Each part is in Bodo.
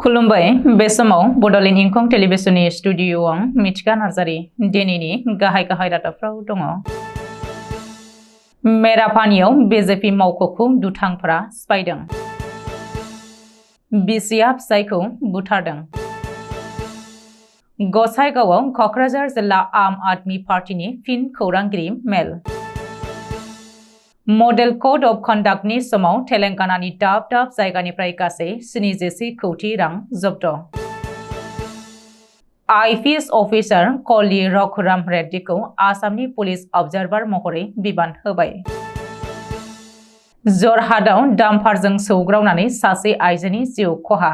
खुलुमबाय बे समाव बड'लेण्ड इंखं टेलिभिजननि स्टुडिअ'आव मिथिका नार्जारि दिनैनि गाहाय रादाबफ्राव दङ। मेरापानियाव बिजेपि मावख'खौ दुथांफोरा सिफायदों। बिसिया फिसायखौ बुथारदों। गसाइगावआव क'क्राझार जिल्ला आम आदमी पार्टीनि फिन खौरांगिरि मेल। मडेल कड अफ कन्डाक्टनि समाव तेलेंगानानि दाब दाब जायगानिफ्राय गासै 77 कोटी रां जब्द। आईपीएस अफिसार कल्ली रघुराम रेड्डीखौ आसामनि पुलिस अबजार्भार महरै बिबान होबाय। जरहाटआव डाम्पारजों सौग्रावनानै सासे आइजोनि जिउ खहा।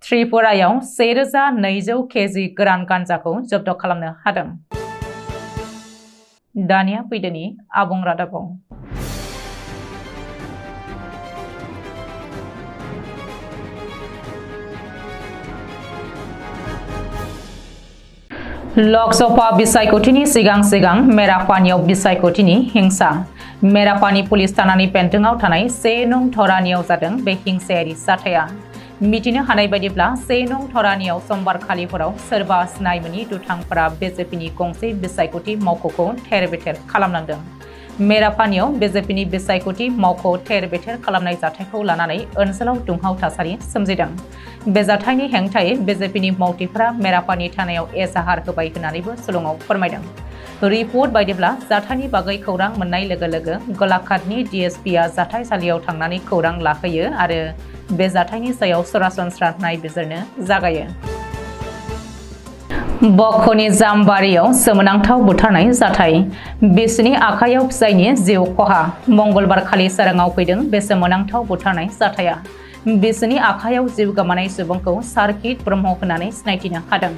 त्रिपुरायाव 1200 केजि गोरान गान्जाखौ जब्द खालामनो हादों। दानिया फैदोनि आबुं रादाबाव। लकसभा बिसायख'थिनि सिगां मेरापानियाव बिसायख'थिनि हिंसा। मेरापानि पुलिस थानानि बेन्दोंआव थानाय 1 नं धरानियाव जादों बे हिंसायारि जाथाया। मिथिनो हानाय बायदिब्ला 1 नं धरानियाव समबार खालिफोराव सोरबा सिनाय मोनि दुथांफोरा बिजेपिनि गंसे बिसायख'थि मावख'खौ थेर बेथेर खालामनांदों। मेरापानियाव बिजेपिनि बिसायख'थि मावख' थेर बेथेर खालामनाय जाथायखौ लानानै ओनसोलाव दुंहाव थासारि सोमजिदों। बे जाथायनि हेंथायै बिजेपिनि मावथिफोरा मेरापानि थानायाव एजाहार होबाय होननानैबो सुलुङाव फोरमायदों। रिपर्ट बायदिब्ला जाथायनि बागै खौरां मोननाय लोगो लोगो गलाघाटनि डीएसपीआ जाथायसालियाव थांनानै खौरां लाहैयो आरो बे जाथायनि सायाव सरासनस्रा नायबिजिरनो जागायो। बख'नि जामबारियाव सोमोनांथाव बुथारनाय जाथाय। बिसिनि आखायाव फिसायनि जिउ खहा। मंगलबार खालि सोराङाव फैदों बे सोमोनांथाव बुथारनाय जाथाया। बिसिनि आखायाव जिउ गोमानाय सुबुंखौ सार्किट ब्रह्म होननानै सिनायथिनो हादों।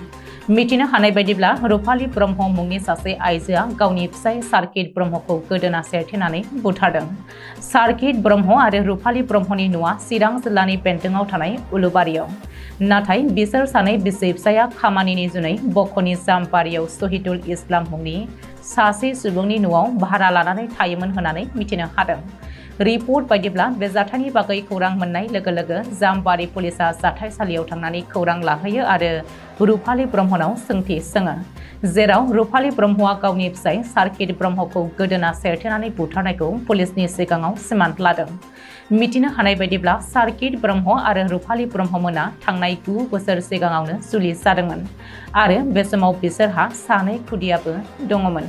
मिथिनो हानाय बायदिब्ला रुपाली ब्रह्म मुंनि सासे आइजोआ गावनि फिसाय सार्किट ब्रह्मखौ गोदोना सेरथेनानै बुथारदों। सार्किट ब्रह्म आरो रुपाली ब्रह्मनि न'आ चिरां जिल्लानि बेन्दोंआव थानाय उलुबारियाव। नाथाय बिसोर सानै बिसि फिसाया खामानिनि जुनै बख'नि जामबारियाव शहीदुल इस्लाम मुंनि सासे सुबुंनि न'आव भारा लानानै थायोमोन होननानै मिथिनो हादों। रिपर्ट बायदिब्ला बे जाथायनि बागै खौरां मोननाय लोगो लोगो जामबारि पुलिसा जाथायसालियाव थांनानै खौरां लाहैयो आरो रुपाली ब्रह्मनाव सोंथि सोङो, जेराव रुपाली ब्रह्मआ गावनि फिसाय सार्किट ब्रह्मखौ गोदोना सेरथेनानै बुथारनायखौ पुलिसनि सिगाङाव सिमान्ट लादों। मिथिनो हानाय बायदिब्ला सार्किट ब्रह्म आरो रुपाली ब्रह्ममोना थांनाय 9 बोसोर सिगाङावनो जुलि जादोंमोन आरो बे समाव बिसोरहा 2 खुदियाबो दङमोन।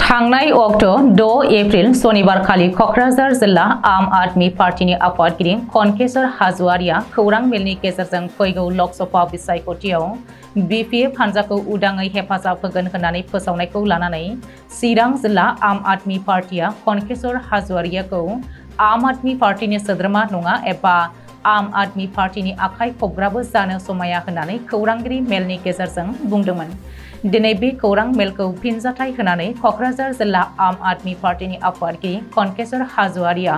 थांनाय अक्ट' 6 एप्रिल सनिबार खालि क'क्राझार जिल्ला आम आदमी पार्टीनि आफादगिरि कनकेश्वर हाज'वारिया खौरां मेलनि गेजेरजों फैगौ लकसभा बिसायख'थियाव बीपीएफ हानजाखौ उदाङै हेफाजाब होगोन होननानै फोसावनायखौ लानानै चिरां जिल्ला आम आदमी पार्टीआ कनकेश्वर हाज'वारियाखौ आम आदमी पार्टीनि सोद्रोमा नङा एबा आम आदमी पार्टीनि आखाइ खबग्राबो जानो समाया होननानै खौरांगिरि मेलनि गेजेरजों बुंदोंमोन। दिनै बे खौरां मेलखौ फिनजाथाय होनानै क'क्राझार जिल्ला आम आदमी पार्टीनि आफादगिरि कनकेश्वर हाज'वारिया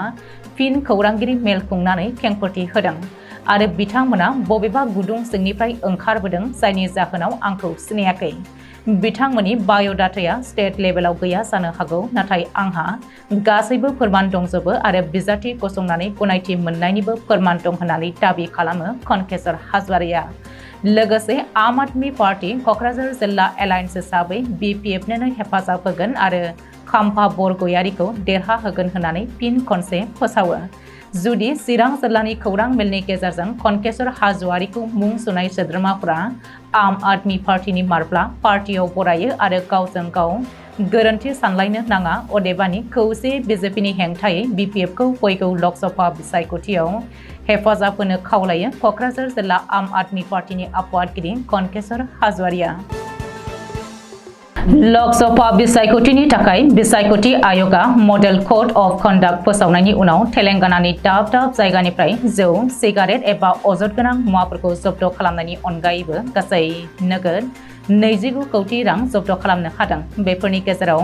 फिन खौरांगिरि मेल खुंनानै खेंफोरथि होदों आरो बिथांमोना बबेबा गुदुं सिंनिफ्राय ओंखारबोदों जायनि जाहोनाव आंखौ सिनायाखै। बिथांमोननि बाय'डाटाया स्टेट लेभेलाव गैया जानो हागौ, नाथाय आंहा गासैबो फोरमान दंजोबो आरो बिजाथि गसंनानै गनायथि मोननायनिबो फोरमान दं होननानै दाबि खालामो कनकेश्वर हाज'वारिया। लोगोसे आम आदमी पार्टी क'क्राझार जिल्ला एलायन्स हिसाबै बीपीएफनो हेफाजाब होगोन आरो खाम्फा बरगयारिखौ देरहाहोगोन होननानै फिन खनसे फोसावो। जुदि चिरां जिल्लानि खौरां मेलनि गेजेरजों कनकेश्वर हाज'वारिखौ मुं सुनाय सोद्रोमाफोरा आम आदमी पार्टीनि मारब्ला पार्टीयाव बरायो आरो गावजों गाव गोरोन्थि सानलायनो नाङा, अदेबानि खौसे बिजेपिनि हेंथायै बीपीएफखौ फैगौ लकसभा बिसायख'थियाव हेफाजाब होनो खावलायो क'क्राझार जिल्ला आम आदमी पार्टीनि आफादगिरि कनकेश्वर हाज'वारिया। लकसभा बिसायख'थिनि थाखाय बिसायख'थि आय'गा मडेल कड अफ कन्डाक्ट फोसावनायनि उनाव तेलेंगानानि दाब दाब जायगानिफ्राय जौ, सिगारेट एबा अजद गोनां मुवाफोरखौ जब्द खालामनायनि अनगायैबो गासै नोगोद 29 कोटी रां जब्द खालामनो हादों। बेफोरनि गेजेराव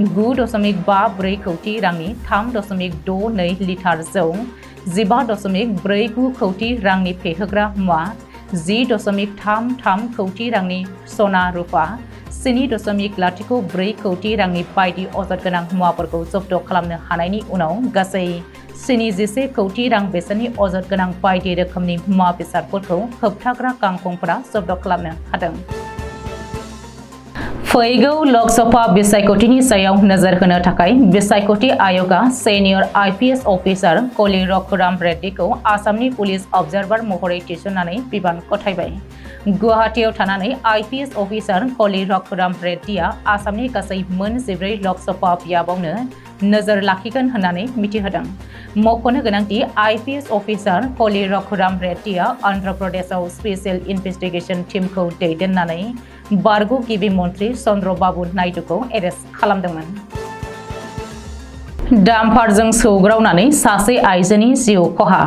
9.54 कोटी रांनि 3.62 लिटार जौ, 15.49 कोटी रांनि फेहोग्रा मुवा, 10.33 कोटी रांनि सना रुपा, 7.04 कोटी रांनि बायदि अजद गोनां मुवाफोरखौ जब्द खालामनो हानायनि उनाव गासै स्निजिसे कौटि रां बेसेननि अजद गोनां बायदि रोखोमनि मुवा बेसादफोरखौ होबथाग्रा गांखंफोरा जब्द खालामनो हादों। फैगौ लकसभा बिसायख'थिनि सायाव नोजोर होनो थाखाय बिसायख'थि आय'गा सेनियर IPS अफिसार कलि रघुराम रेड्डीखौ आसामनि पुलिस अबजार्भार महरै थिसननानै बिबान गथायबाय। गुवाहाटीआव थानानै IPS अफिसार कलि रघुराम रेड्डीआ आसामनि गासै मोन 14 लकसभा बियाबावनो नोजोर लाखिगोन होननानै मिथिहोदों। मख'नो गोनांदि IPS अफिसार कलि रघुराम रेड्डीआ आन्ध्र प्रदेशआव स्पेशल इनभेस्टिगेशन टीमखौ दैदेननानै बारग' गिबि मन्त्रि चन्द्रबाबु नायडुखौ एरेस्ट खालामदोंमोन। डाम्पारजों सौग्रावनानै सासे आइजोनि जिउ खहा।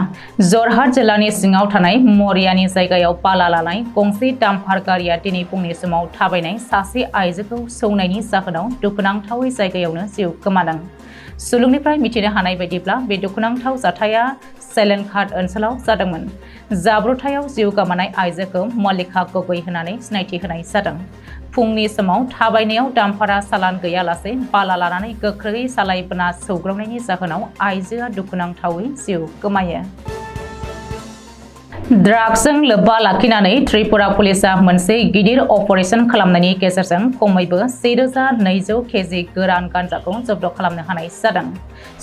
जरहाट जिल्लानि सिङाव थानाय मरियानि जायगायाव बाला लानाय गंसे डाम्पार गारिया दिनै फुंनि समाव थाबायनाय सासे आइजोखौ सौनायनि जाहोनाव दुखुनांथावै जायगायावनो जिउ गोमादों। सुलुंनिफ्राय मिथिनो हानाय बायदिब्ला बे दुखुनांथाव जाथाया सेलेनघाट ओनसोलाव जादोंमोन। जाब्रबथायाव जिउ गोमानाय आइजोखौ मल्लिका गगৈ होननानै सिनायथि होनाय जादों। फुंनि समाव थाबायनायाव डाम्पारा चालान गैयालासे बाला लानानै गोख्रै सालायबोना सौग्रावनायनि जाहोनाव आइजोआ दुखुनांथावै जिउ गोमायो। ड्राग्सजों लोब्बा लाखिनानै त्रिपुरा पुलिसआ मोनसे गिदिर अपारेशन खालामनायनि गेजेरजों खमैबो 1200 केजि गोरान गान्जाखौ जब्द खालामनो हानाय जादों।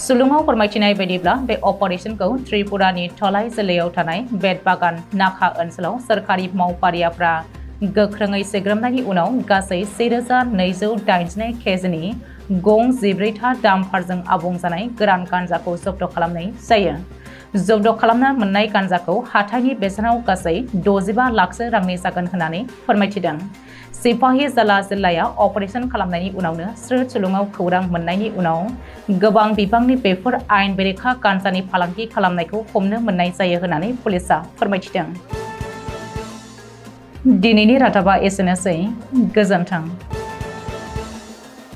सुलुङाव फोरमायथिनाय बायदिब्ला बे अपारेशनखौ त्रिपुरानि धलाई जिल्लायाव थानाय बेतबागान नाका ओनसोलाव सोरखारि मावफारियाफ्रा गोख्रोङै सेग्रोमनायनि उनाव गासै 1282 केजिनि गं 14था डाम्पारजों आबुं जानाय गोरान गान्जाखौ जब्द खालामनाय जायो। जब्द खालामना मोननाय गान्जाखौ हाथाइनि बेसेनाव गासै 65 लाखसो रांनि जागोन होननानै फोरमायथिदों। सिपाही जाला जिल्लाया अपारेशन खालामनायनि उनावनो स्रोद सुलुङाव खौरां मोननायनि उनाव गोबां बिबांनि बेफोर आयेन बेरेखा गान्जानि फालांगि खालामनायखौ हमनो मोननाय जायो होननानै पुलिसआ फोरमायथिदों। दिनैनि रादाबा एसेनोसै। गोजोन्थों।